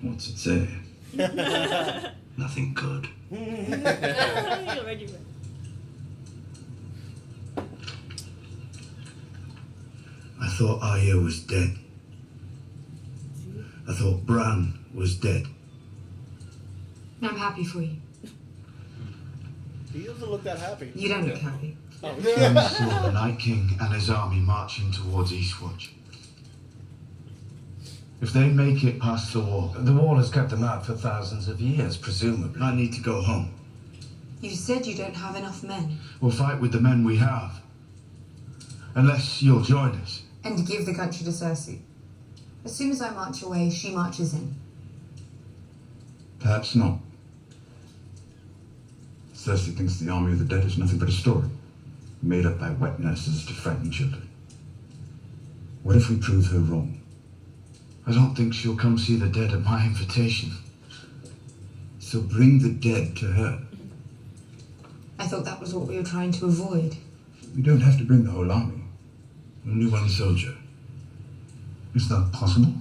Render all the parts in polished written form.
What's it say? Nothing good. I thought Arya was dead. I thought Bran was dead. I'm happy for you. He doesn't look that happy. You don't look happy. Jon saw the Night King and his army marching towards Eastwatch. If they make it past the wall... The wall has kept them out for thousands of years, presumably. I need to go home. You said you don't have enough men. We'll fight with the men we have. Unless you'll join us. And give the country to Cersei. As soon as I march away, she marches in. Perhaps not. Cersei thinks the army of the dead is nothing but a story, made up by wet nurses to frighten children. What if we prove her wrong? I don't think she'll come see the dead at my invitation. So bring the dead to her. I thought that was what we were trying to avoid. We don't have to bring the whole army. Only one soldier. Is that possible?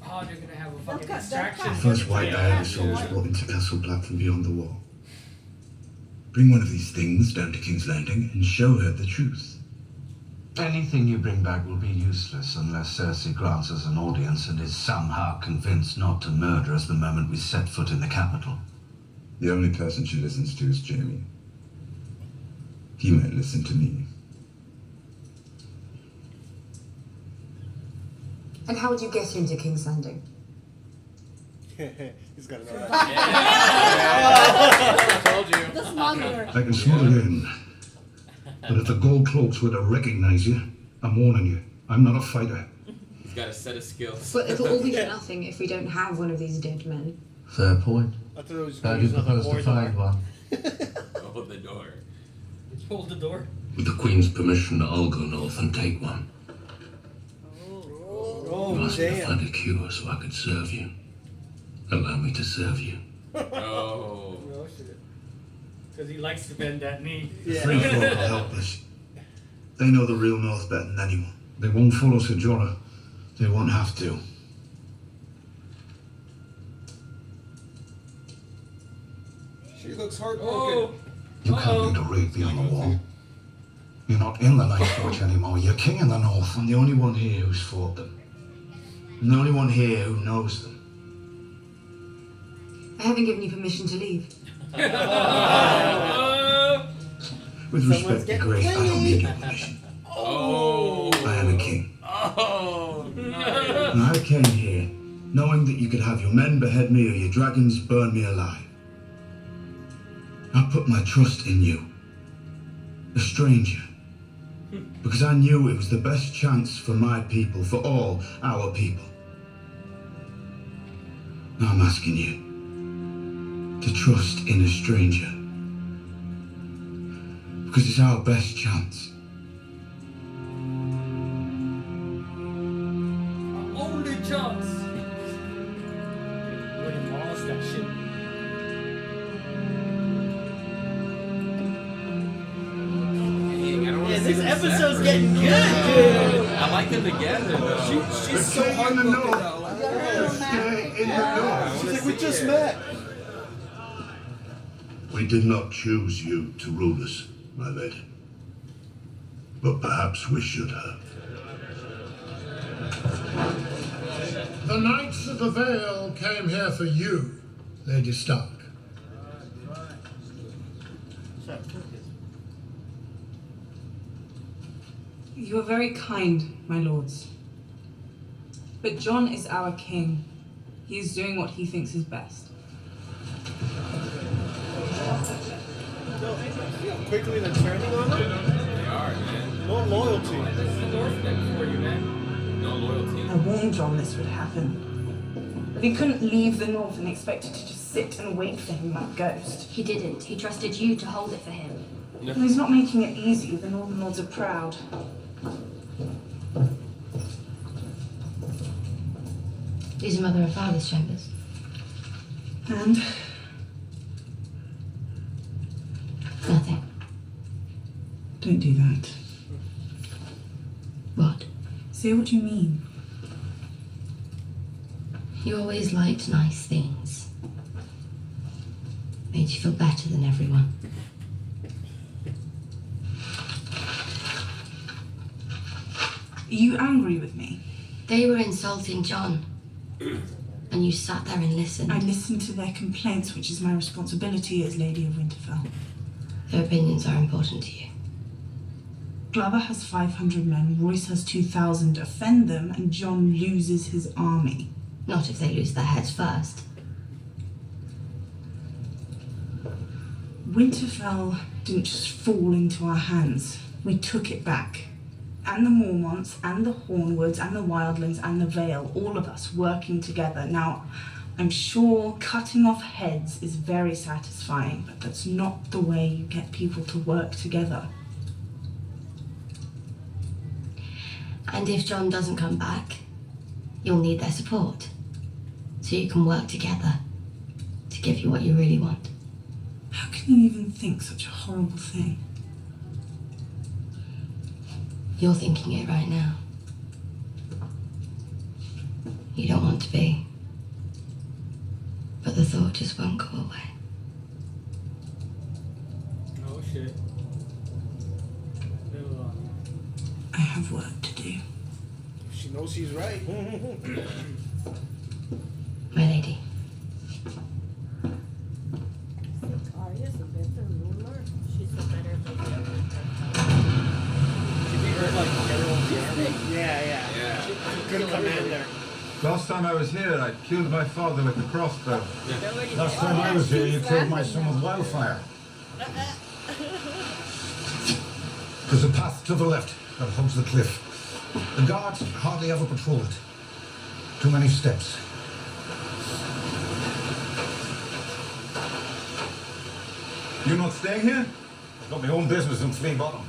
Oh, they're gonna have a fucking distraction. The first white I ever saw was brought into Castle Black from beyond the wall. Bring one of these things down to King's Landing and show her the truth. Anything you bring back will be useless unless Cersei grants us an audience and is somehow convinced not to murder us the moment we set foot in the capital. The only person she listens to is Jaime. He might listen to me. And how would you get into King's Landing? He's got it. I told you. The smuggler. I can smuggle in. But if the gold cloaks were to recognize you, I'm warning you, I'm not a fighter. He's got a set of skills. But it'll all be for nothing if we don't have one of these dead men. Fair point. I thought it was How do you propose to find one? Hold the door. Hold the door. With the Queen's permission, I'll go north and take one. Oh, You asked me to damn. find a cure so I could serve you. Allow me to serve you. Oh. Oh shit. Because he likes to bend that knee. The free folk are helpless. They know the real North better than anyone. They won't follow Ser Jorah. They won't have to. She looks heartbroken. Oh. You can't be the raid beyond the wall. You're not in the Nightwatch anymore. You're king in the North. I'm the only one here who's fought them. I'm the only one here who knows them. I haven't given you permission to leave. With respect and grace, I don't need your permission. Oh. I am a king. Oh. And I came here knowing that you could have your men behead me or your dragons burn me alive. I put my trust in you, a stranger, because I knew it was the best chance for my people, for all our people. Now I'm asking you to trust in a stranger, because it's our best chance. Only chance. Would have lost that shit. Dang, I don't wanna Yeah, see this them episode's separate. getting good, dude. I like them together though. She's so heartbroken though. Stay in the North. She's like, we just met. We did not choose you to rule us, my lady. But perhaps we should have. The Knights of the Vale came here for you, Lady Stark. You are very kind, my lords. But Jon is our king. He is doing what he thinks is best. See how quickly they're turning on them? They are, man. No loyalty. This is the Northman for you, man. No loyalty. I warned Jon this would happen. But he couldn't leave the north and expect to just sit and wait for him like Ghost. He didn't. He trusted you to hold it for him. And he's not making it easy. The Northern Lords are proud. These are mother and father's chambers. And Nothing. don't do that. What? Say what you mean. You always liked nice things. Made you feel better than everyone. Are you angry with me? They were insulting John. And you sat there and listened. I listened to their complaints, which is my responsibility as Lady of Winterfell. Their opinions are important to you. Glover has 500 men, Royce has 2,000. Offend them, and John loses his army. Not if they lose their heads first. Winterfell didn't just fall into our hands. We took it back. And the Mormonts, and the Hornwoods, and the Wildlings, and the Vale, all of us working together. Now, I'm sure cutting off heads is very satisfying, but that's not the way you get people to work together. And if John doesn't come back, you'll need their support. So you can work together to give you what you really want. How can you even think such a horrible thing? You're thinking it right now. You don't want to be. But the thought just won't go away. Oh shit. I have work to do. She knows she's right. My lady. Arya's a better ruler. She's a better leader. She beat her like general of the army. Yeah. Good commander. Last time I was here, I killed my father with a crossbow. Last time I was here, you killed my son with wildfire. There's a path to the left that hugs the cliff. The guards hardly ever patrol it. Too many steps. You're not staying here? I've got my own business in Flea Bottom.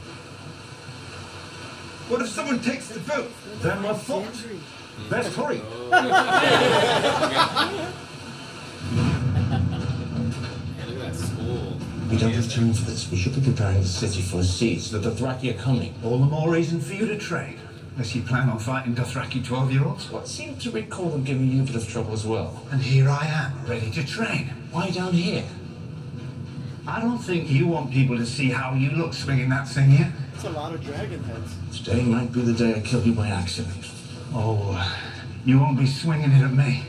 What if someone takes the boat? Then we're fucked. Best hurry. Look at that school. We don't have time for this. We should be preparing the city for a siege. The Dothraki are coming. All the more reason for you to trade. Unless you plan on fighting Dothraki 12-year-olds. Well, I seem to recall them giving you a bit of trouble as well. And here I am, ready to train. Why down here? I don't think you want people to see how you look swinging that thing yet. It's a lot of dragon heads. Today might be the day I kill you by accident. Oh, you won't be swinging it at me.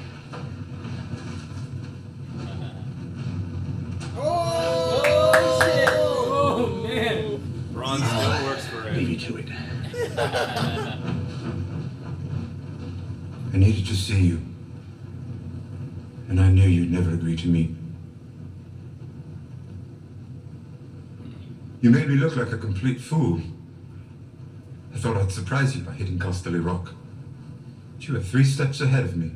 Oh shit! Oh man! Ron still works for Leave it. you to it. I needed to see you. And I knew you'd never agree to meet. You made me look like a complete fool. I thought I'd surprise you by hitting Casterly Rock. But you were 3 steps ahead of me.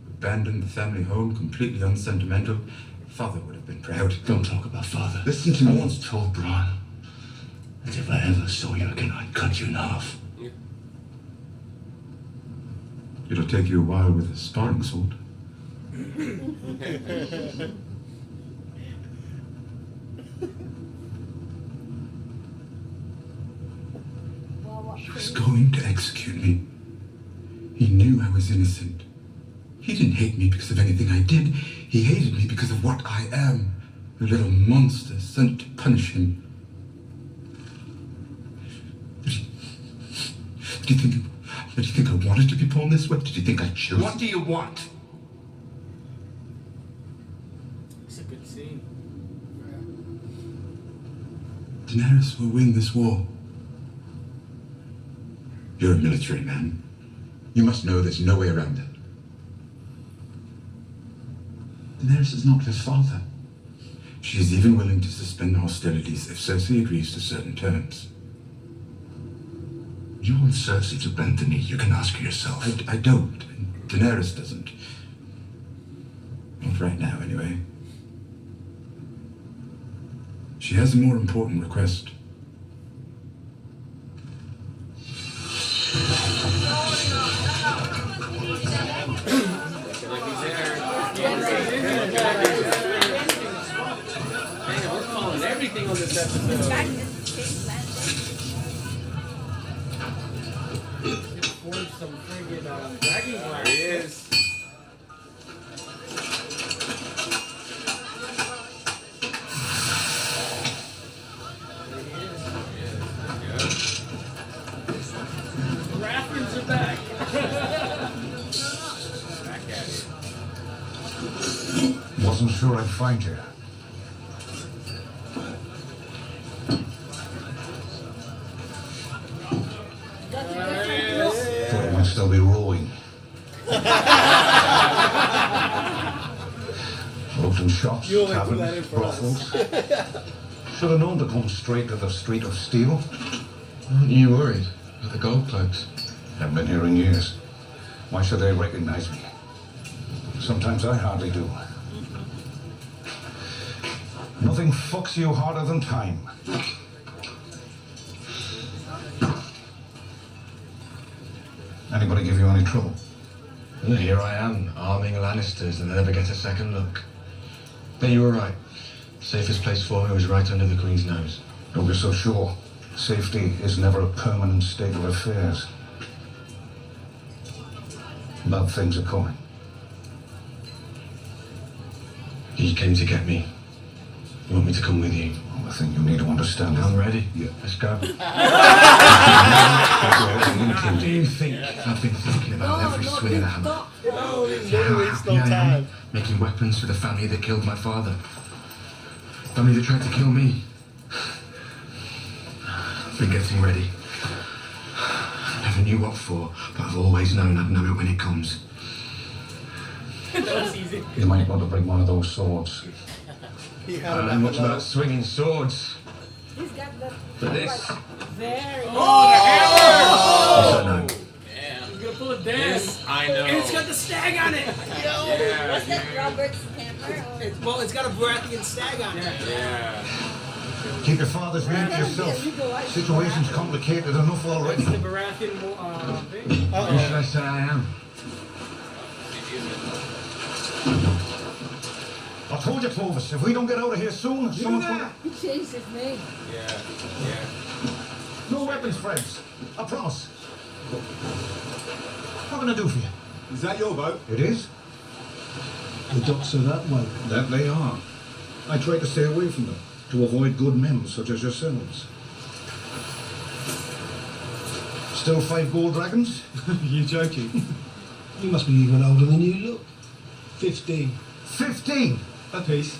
Abandoned the family home, completely unsentimental. Father would have been proud. Don't talk about father. Listen to me. I once told Bron that if I ever saw you again, I'd cut you in half. It'll take you a while with a sparring sword. He was going to execute me. He knew I was innocent. He didn't hate me because of anything I did. He hated me because of what I am. A little monster sent to punish him. Did you think I wanted to be born this way? Did you think I chose? What do you want? It's a good scene. Daenerys will win this war. You're a military man. You must know there's no way around it. Daenerys is not his father. She is even willing to suspend hostilities if Cersei agrees to certain terms. You want Cersei to bend the knee, you can ask her yourself. I don't. And Daenerys doesn't. Not right now, anyway. She has a more important request. Everything on this episode. Forged some friggin' dragon glass. There he is. Wasn't sure I'd find you. Thought it might still be rowing. Open shops, You only do that in taverns, for us. brothels. Should have known to come straight to the street of steel. Aren't you worried about the gold cloaks? Haven't been here in years. Why should they recognize me? Sometimes I hardly do. Nothing fucks you harder than time. Anybody give you any trouble? And here I am, arming Lannisters, and they never get a second look. But you were right. Safest place for me was right under the Queen's nose. Don't be so sure. Safety is never a permanent state of affairs. Bad things are coming. You came to get me. You want me to come with you? Well, I think you need to understand. I'm ready. Yeah. Let's go. What do you think? I've been thinking about every swing of the hammer. No, How waste happy no I am time. making weapons for the family that killed my father. Family that tried to kill me. I've been getting ready. Never knew what for, but I've always known I'd know it when it comes. That was easy. You might want to bring one of those swords. He I had don't know much about swinging swords, He's got the but this. very. Yes, I know. He's gonna pull a dance. I know. And it's got the stag on it. Yeah, What's that, Robert's hammer? Well, it's got a Baratheon stag on it. Yeah. Keep your father's name to yourself. Situation's complicated enough It's already. the Baratheon thing. Who should I say I am? I told you, Clovis, if we don't get out of here soon, someone's gonna... He changed his name. Yeah. Yeah. No weapons, friends. I promise. What can I do for you? Is that your boat? It is. The docks are that way. That they are. I try to stay away from them, to avoid good men such as yourselves. Still 5 gold dragons? You joking? You must be even older than you look. 15. 15! A piece.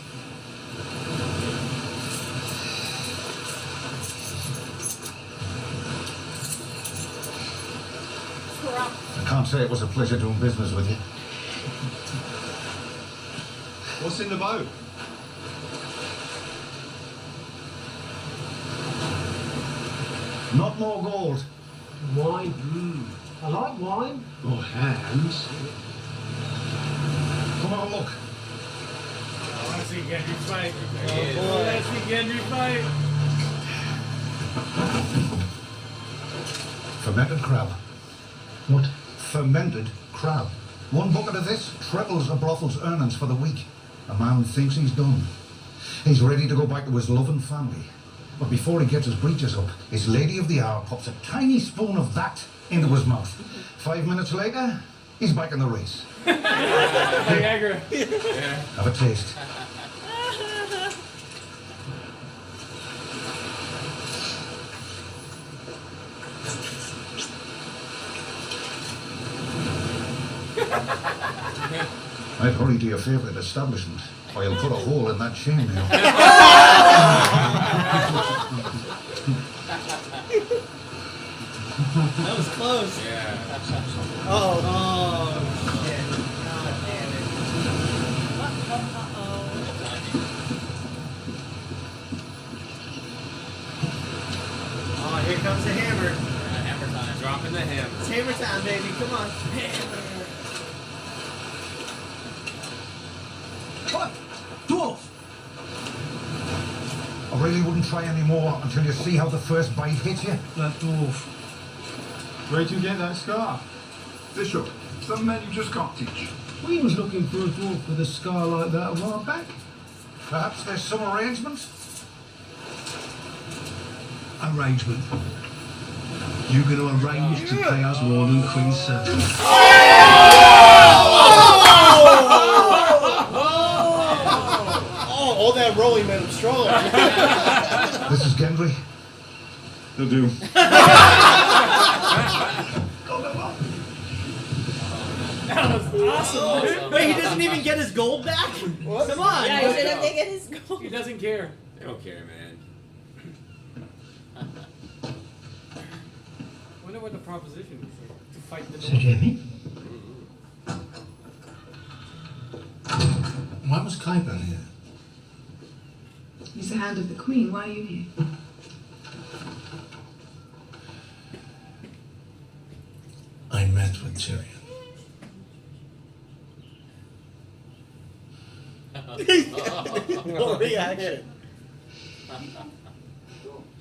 I can't say it was a pleasure doing business with you. What's in the boat? Not more gold. Wine. I like wine. Or hams. Come on, look. I want to see Gendry fight. Oh, boy. Let's see Gendry fight. Fermented crab. What? Fermented crab. 1 bucket of this trebles a brothel's earnings for the week. A man thinks he's done. He's ready to go back to his loving family. But before he gets his breeches up, his lady of the hour pops a tiny spoon of that into his mouth. 5 minutes later, he's back in the race. Viagra. Have a taste. I'd hurry to your favourite establishment, or you'll put a hole in that chainmail. That was close. Yeah. Oh. Shit. Oh, damn it. Oh, here comes the hammer. Hammer time. Dropping the hammer. It's hammer time, baby. Come on. Hammer. What? Dwarf! I really wouldn't try any more until you see how the first bite hits you. That dwarf. Where'd you get that scar? Bishop, some men you just can't teach. We was looking for a dwarf with a scar like that a while back. Perhaps there's some arrangement? Arrangement. You gonna arrange to pay us more than Queen's servants? Oh, all that rolling made him strong. This is Gendry. They'll do. That was awesome. Wait, he doesn't even get his gold back? What? Come on. Yeah, he didn't get his gold. He doesn't care. They don't care, man. I wonder what the proposition is to fight the Sir Jamie? Why was Clyburn here? He's the hand of the Queen. Why are you here? I met with Tyrion. No reaction.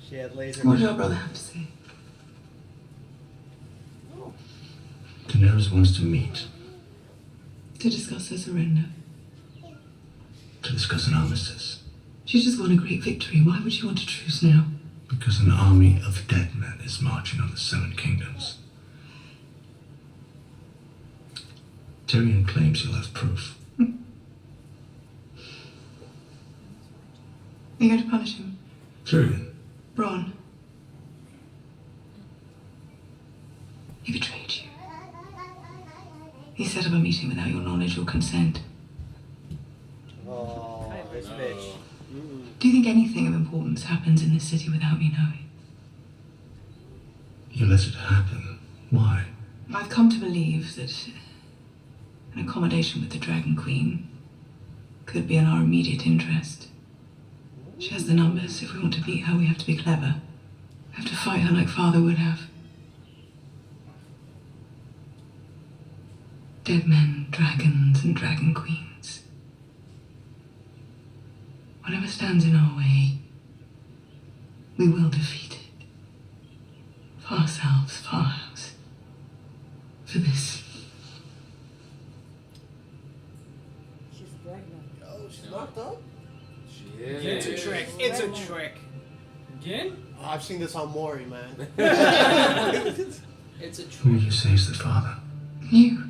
She had laser. What did our brother have to say? Daenerys wants to meet, To discuss her surrender. to discuss an armistice. She just won a great victory. Why would she want a truce now? Because an army of dead men is marching on the Seven Kingdoms. Tyrion claims he'll have proof. Are you going to punish him? Tyrion? Bronn. He betrayed you. He set up a meeting without your knowledge or consent. Oh, this bitch. Do you think anything of importance happens in this city without me knowing? You let it happen. Why? I've come to believe that an accommodation with the Dragon Queen could be in our immediate interest. She has the numbers. If we want to beat her, we have to be clever. We have to fight her like Father would have. Dead men, dragons, and dragon queens. Whatever stands in our way, we will defeat it. For ourselves, for our house. For this. She's pregnant. Oh, she's locked up? She is. It's a trick. It's a trick. Again? Oh, I've seen this on Maury, man. It's a Who trick. you say is the father? You.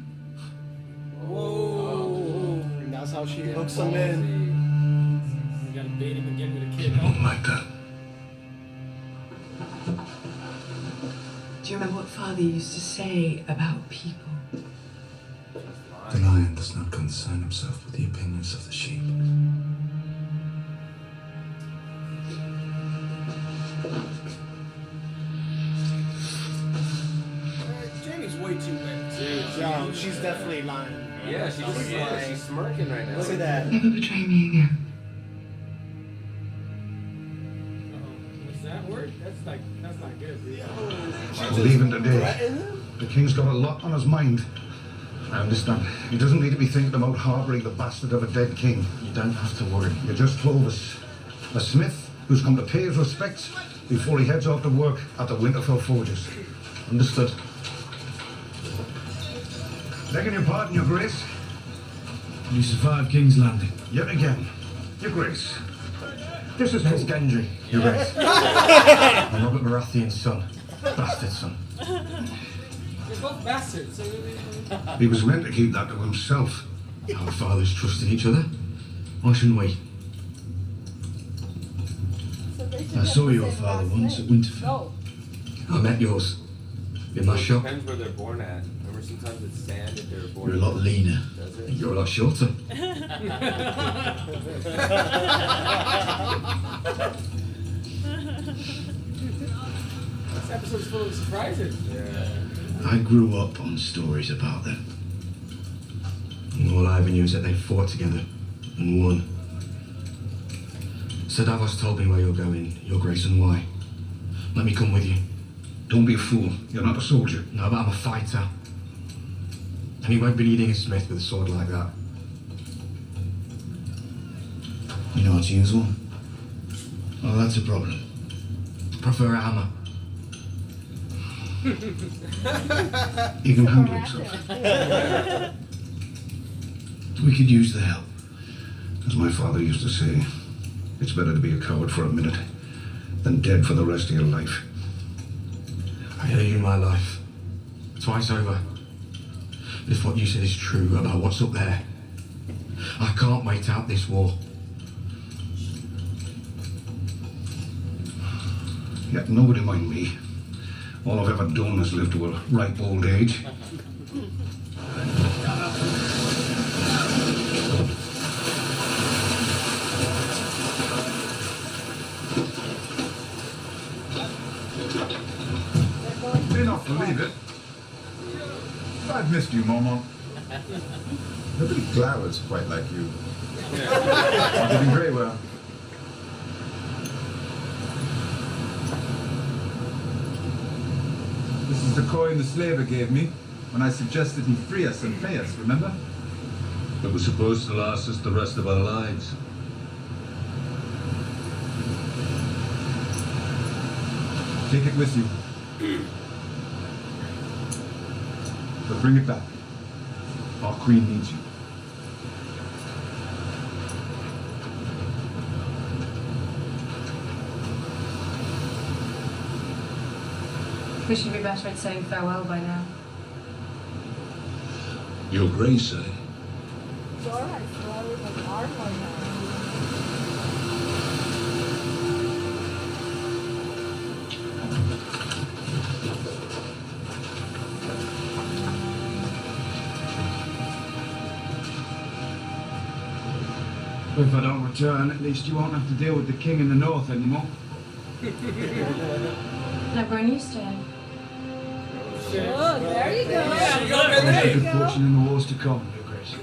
Whoa. And that's how she hooks him in. We gotta bait him again with a kid. You won't like that. Do you remember what Father used to say about people? The lion does not concern himself with the opinions of the sheep. Jamie's way too wet. Yo, she's definitely lying. Yeah, she's smirking right now. Look at that. Never betray me again. What's that word? That's not good. Well, even today, the king's got a lot on his mind. I understand. He doesn't need to be thinking about harbouring the bastard of a dead king. You don't have to worry. You're just Clovis, a smith who's come to pay his respects before he heads off to work at the Winterfell Forges. Understood. Begging your pardon, Your Grace. You survived King's Landing. Yet again, Your Grace. This is Prince for Gendry, Your Grace. I'm Robert Baratheon's son. Bastard son. They're both bastards. He was meant to keep that to himself. Our fathers trusted each other. Why shouldn't we? I saw your father once at Winterfell. I met yours. In my shop. Depends where they're born at. Remember, sometimes it's sand if they're born. You're a lot leaner. Does it? And you're a lot shorter. This episode's full of surprises. Yeah. I grew up on stories about them. And all I ever knew is that they fought together and won. Sir Davos told me where you're going, Your Grace, and why. Let me come with you. Don't be a fool. You're not a soldier. No, but I'm a fighter. And he won't be needing a smith with a sword like that. You know how to use one? Oh, that's a problem. I prefer a hammer. He can handle himself. We could use the help. As my father used to say, it's better to be a coward for a minute than dead for the rest of your life. I owe you my life. Twice over. If what you said is true about what's up there, I can't wait out this war. Yet nobody mind me. All I've ever done is live to a ripe old age. believe it. I've missed you, Momo. Nobody glowers quite like you. You're doing very well. This is the coin the slaver gave me when I suggested he free us and pay us, remember? It was supposed to last us the rest of our lives. Take it with you. But bring it back. Our queen needs you. We should be better at saying farewell by now. Your Grace, eh? It's alright, so I was like armor now. If I don't return, at least you won't have to deal with the king in the north anymore. Never an used to him. Oh, there you go. There's good fortune in the wars to come, Your Grace.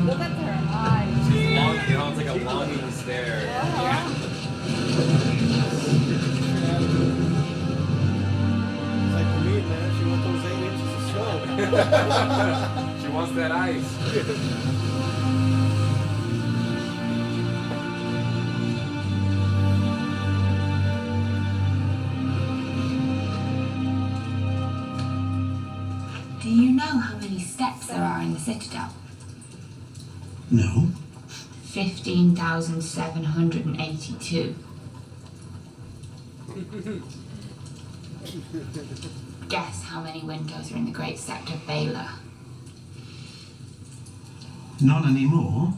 Look at her eyes. It's like a longing stare. It's like for me, man. She wants those 8 inches of snow. She wants that ice. Do you know how many steps there are in the Citadel? No. 15,782. Guess how many windows are in the Great Sept of Baylor? None anymore.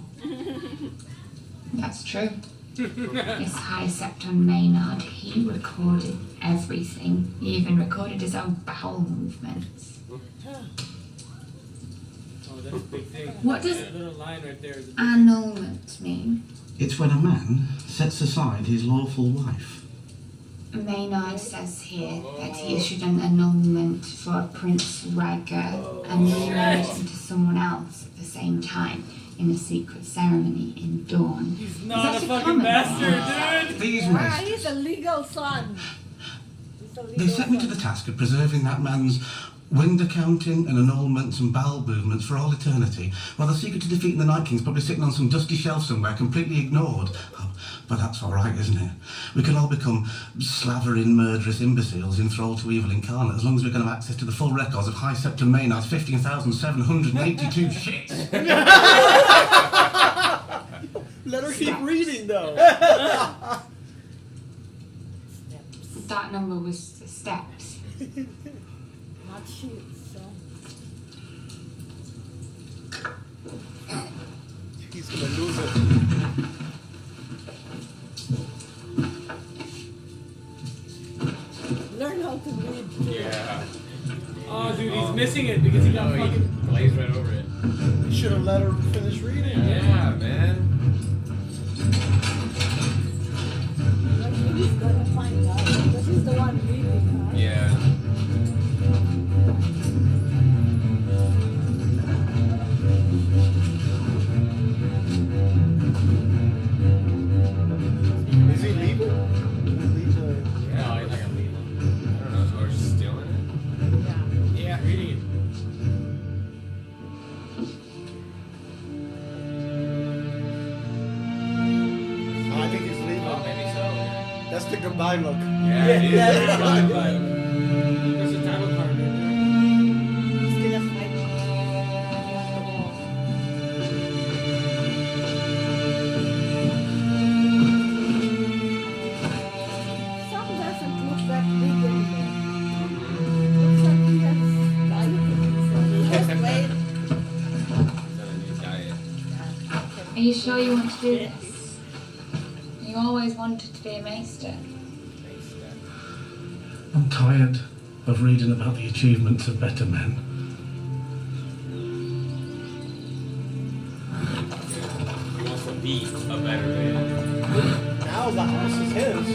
That's true. This High Septon Maynard, he recorded everything. He even recorded his own bowel movements. Oh, that's a big thing. What does that little line right there is a big annulment mean? It's when a man sets aside his lawful wife. Maynard says here that he issued an annulment for Prince Rhaegar and remarried him to someone else at the same time in a secret ceremony in Dawn. He's not a fucking bastard, dude! These Ah, maesters, he's a legal son. He's a legal they set me to the task of preserving that man's window counting and annulments and bowel movements for all eternity, while the secret to defeating the Night King's probably sitting on some dusty shelf somewhere, completely ignored. Oh, but that's all right, isn't it? We can all become slavering, murderous imbeciles enthralled to evil incarnate, as long as we can have access to the full records of High Septon Maynard's 15,782 shits. Let her keep reading, though. That number was the steps. Not sheets, so. He's gonna lose it. Learn how to read. Yeah. Oh, dude, he's missing it because he got fucking glazed right over it. You should have let her finish reading. Yeah, man. Like, he's gonna find out because he's the one reading, huh? Yeah. Is he legal? No, he's not gonna leave. I don't know. Or stealing it? yeah, reading it. I think he's legal. Oh, maybe so. That's the goodbye look. Yeah, it is. There's a title card right there. He's gonna fight. Some doesn't look that big anymore. Looks like he has diabetes. He has weight. He's on a new diet. Are you sure you want to do this? You always wanted to be a maester. I'm tired of reading about the achievements of better men. He wants to be a better man. this is his.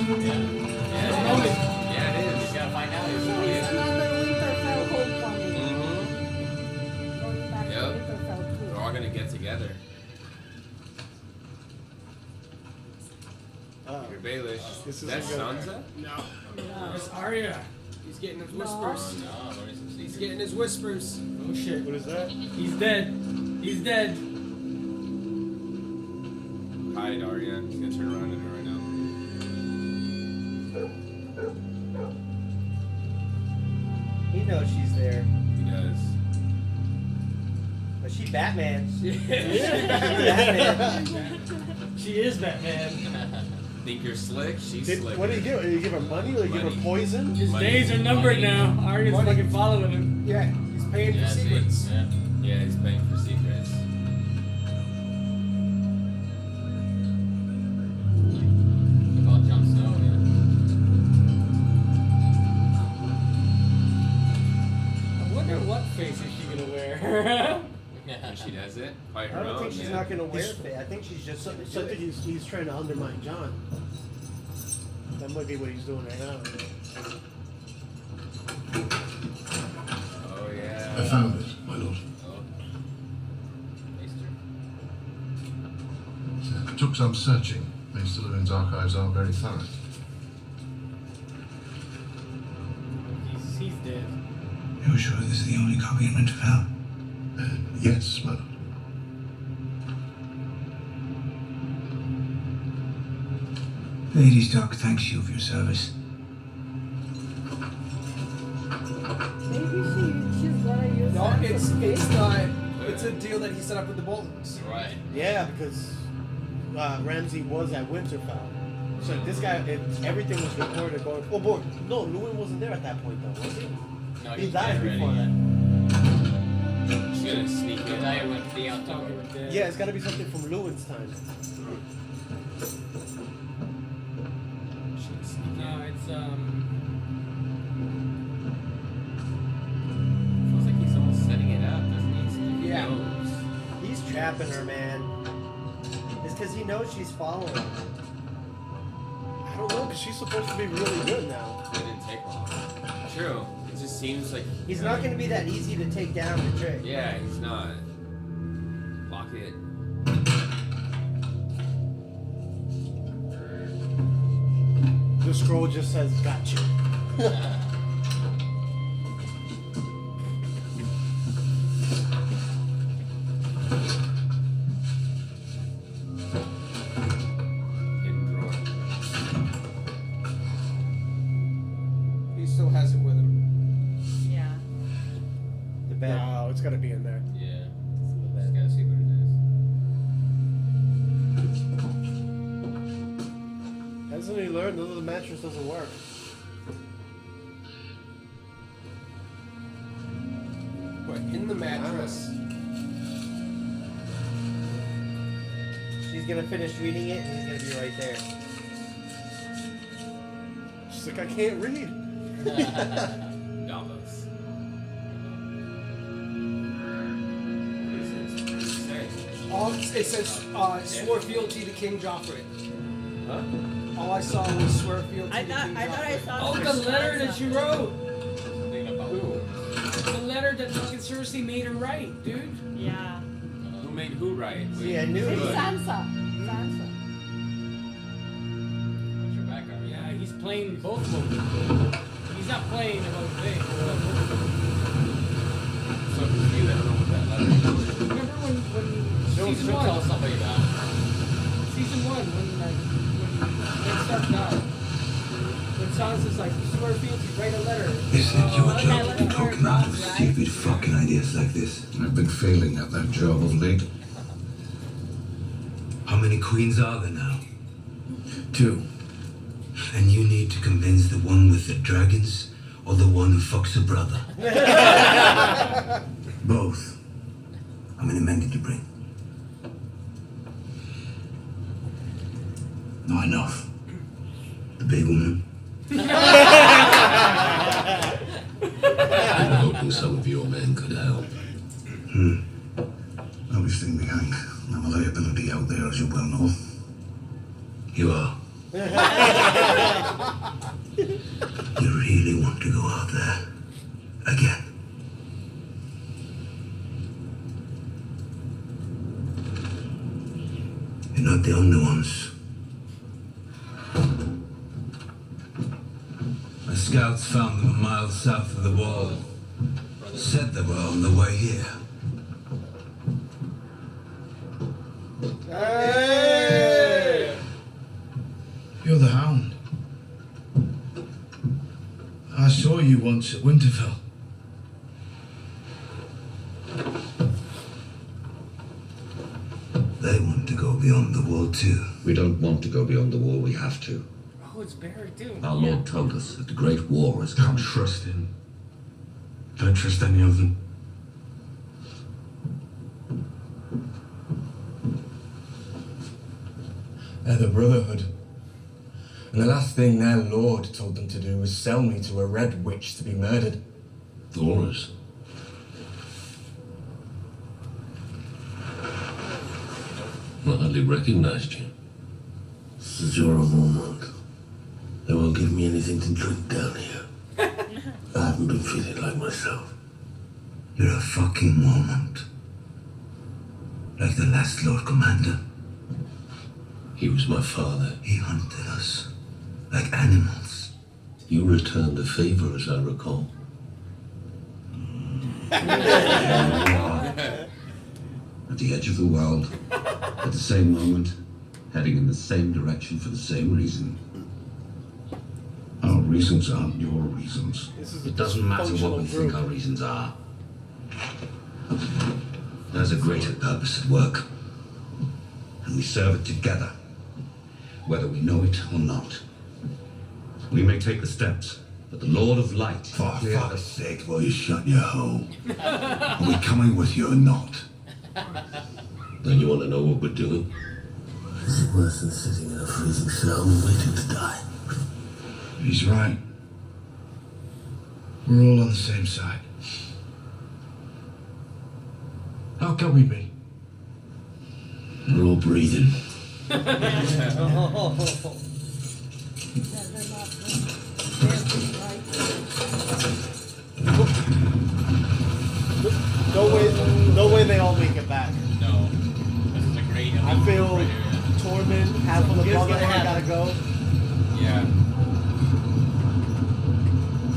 Yeah, it is. You gotta find out. It's another Winterfell homecoming. Going back to Yep. Winterfell too. They're all gonna get together. Your Baelish. This is That's a good- Sansa? No. It's Arya. He's getting his whispers. He's getting his whispers. Oh shit, what is that? He's dead. He's dead. Hide, Arya. He's gonna turn around into her right now. He knows she's there. He does. But she Batman. She is Batman. Think you're slick? She's slick. What do you give her? You give her money or you give her poison? His Money. days are numbered now. Arya's Money. fucking following him. Yeah, he's paying for secrets. Yeah, he's paying for secrets. About Jon Snow, I wonder what face is she gonna wear. When she does it, fight her I don't own. think she's not gonna wear it. I think she's just. I think he's trying to undermine John. That might be what he's doing right now. Oh yeah. I found it, my lord. It took some searching. Mr. Lewin's archives are very thorough. He's dead. You're sure this is the only copy in Winterfell? Yes, my lord. Lady Stark thanks you for your service. Maybe she's gonna use No, that it's for not. It's a deal that he set up with the Boltons. Right. Yeah, because Ramsay was at Winterfell. So this guy, everything was reported going. Oh boy, no, Lewin wasn't there at that point though, was he? No, He he's died dead before already. that. She's gonna sneak in. Now you went to the outdoor. Yeah, it's got to be something from Lewin's time. No, it's Feels like he's almost setting it up, doesn't he? He Yeah. knows. He's trapping her, man. It's because he knows she's following him. I don't know, because she's supposed to be really good now. It didn't take long. True. It just seems like He's not going to be that easy to take down the trick. Yeah, he's not. Lock it. The scroll just says, "Gotcha." Hidden drawer. He still has it with him. Yeah. The bed. No, it's got to be in there. Yeah. Just gotta see what it is. Hasn't he learned that the mattress doesn't work? What, in the mattress? She's gonna finish reading it and he's gonna be right there. She's like, I can't read. Davos. It says swore fealty to King Joffrey. Huh? All I saw was swear fealty I to thought King I Joffrey. saw. oh, the letter that you wrote. Something about who? The letter that fucking Cersei made her write, dude. Yeah. Who made who right? See, I knew It's it. Sansa. Sansa. What's your background? Yeah, he's playing both of them. He's not playing the whole thing. So confused, I don't know what that letter is. Remember when She'll season tell one? somebody about it. Season one, when Stark died. When Sansa's like, you swear fealty, write a letter. Is it your job to talk him out of stupid fucking ideas like this? I've been failing at that job of late. How many queens are there now? 2. And you need to convince the one with the dragons or the one who fucks her brother. Both. How many men did you bring? Not enough. The big woman? I'm hoping some of your men could help. I'll be staying behind. I'm a liability out there, as you well know. You are. You really want to go out there again? You're not the only ones. My scouts found them a mile south of the wall. Said they were on the way here. Hey! You're the Hound. I saw you once at Winterfell. They want to go beyond the wall too. We don't want to go beyond the wall, we have to. Oh, it's Barry too. Our Lord told us that the Great War has come. Don't trust him. Don't trust any of them. They're the Brotherhood. And the last thing their lord told them to do was sell me to a red witch to be murdered. Thor's. I hardly recognized you. This is your moment. They won't give me anything to drink down here. I haven't been feeling like myself. You're a fucking moment. Like the last Lord Commander. He was my father. He hunted us like animals. You returned the favor, as I recall. At the edge of the world, at the same moment, heading in the same direction for the same reason. Our reasons aren't your reasons. It doesn't matter what we think our reasons are. There's a greater purpose at work. And we serve it together, whether we know it or not. We may take the steps, but the Lord of Light... For fuck's sake, will you shut your hole? Are we coming with you or not? Then you want to know what we're doing? Is it worse than sitting in a freezing cell and waiting to die? He's right. We're all on the same side. How can we be? We're all breathing. No way they all make it back. No. This is a great. I feel Tormund, half of the Brotherhood gotta go. Yeah.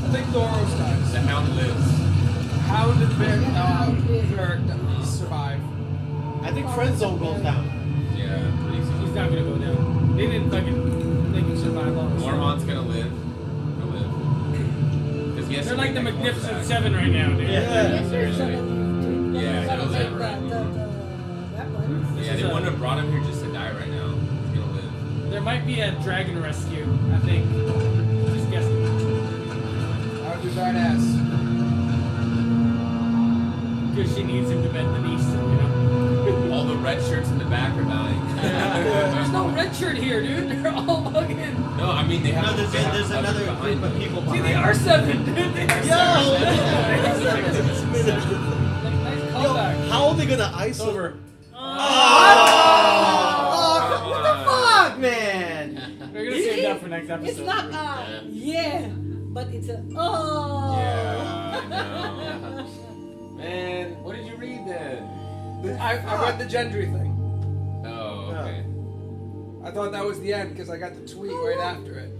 I think Thoros dies. The Hound lives. Hound and Cleric survive. I think Friend Zone goes down. Yeah, pretty soon. He's not gonna go down. They didn't fucking make him survive all this. Mormont's gonna live. He'll live. 'Cause he has They're to like the bring that Magnificent back. Seven right now, dude. Yeah, seriously. Yeah, he'll live. Yeah, they wouldn't have brought him here just to die right now. He's gonna live. There might be a dragon rescue, I think. Just guessing. That would be badass. Because she needs him to bend the knees, you know? All the red shirts in the back are dying. There's no red shirt here, dude. They're all fucking. No, I mean they have. No, there's another behind group of people See, behind. they are seven, dude. They are Yo, how are they gonna ice over? What the fuck, man? We're gonna save that for next episode. It's not yeah, but it's a oh. Yeah, I know. Man, what did you read then? I read the Gendry thing. Oh, okay. I thought that was the end because I got the tweet right after it.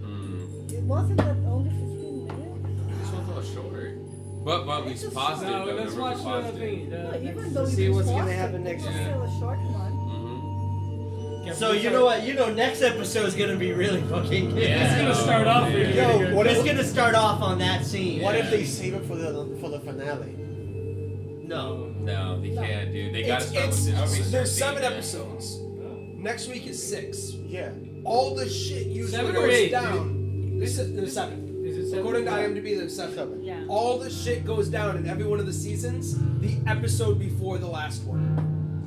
It wasn't that only 15 minutes. This one's a little short. But we paused it. No, though. let's Remember, watch we the paused it. thing. Even though See you what's just gonna watched happen it, next. it's still a short one. So you know what? You know next episode is gonna be really fucking good. Yeah. It's gonna start off really Yo, good. what is gonna start off on that scene? Yeah. What if they save it for the finale? No. No, they can't, dude. They gotta start with this. There's 7 episodes. Next week is 6. Yeah. All the shit usually 7 or goes 8, down. There's 7. Is it 7? According to IMDb, there's 7. Yeah. All the shit goes down in every one of the seasons the episode before the last one.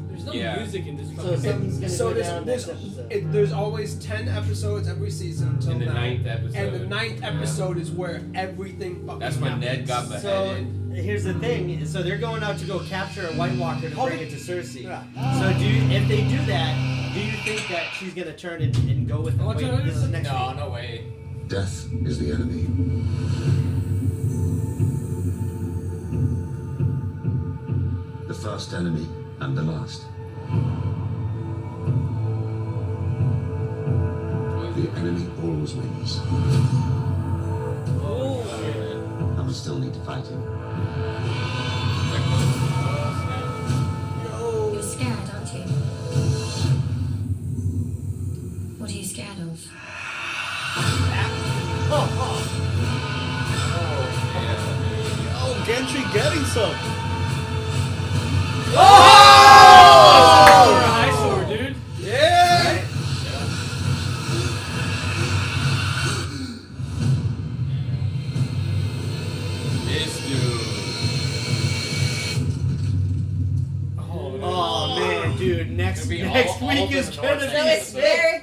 There's no Yeah. music in this So fucking something's gonna So go down there's, next episode. there's always 10 episodes every season until In the now. 9th episode. And the 9th episode is where everything fucking That's when Ned got So beheaded. here's the thing. So they're going out to go capture a White Walker to bring it to Cersei. Yeah. So if they do that, do you think that she's gonna turn and go with the What's her this is next No, week? no way. Death is the enemy. The first enemy and the last. The enemy always wins. And we still need to fight him. You're scared, aren't you? What are you scared of? Oh, Gentry getting some. Oh! High sword, dude. Yeah. This dude. Oh man, dude, next It'll be week all is the gonna North be. So it's their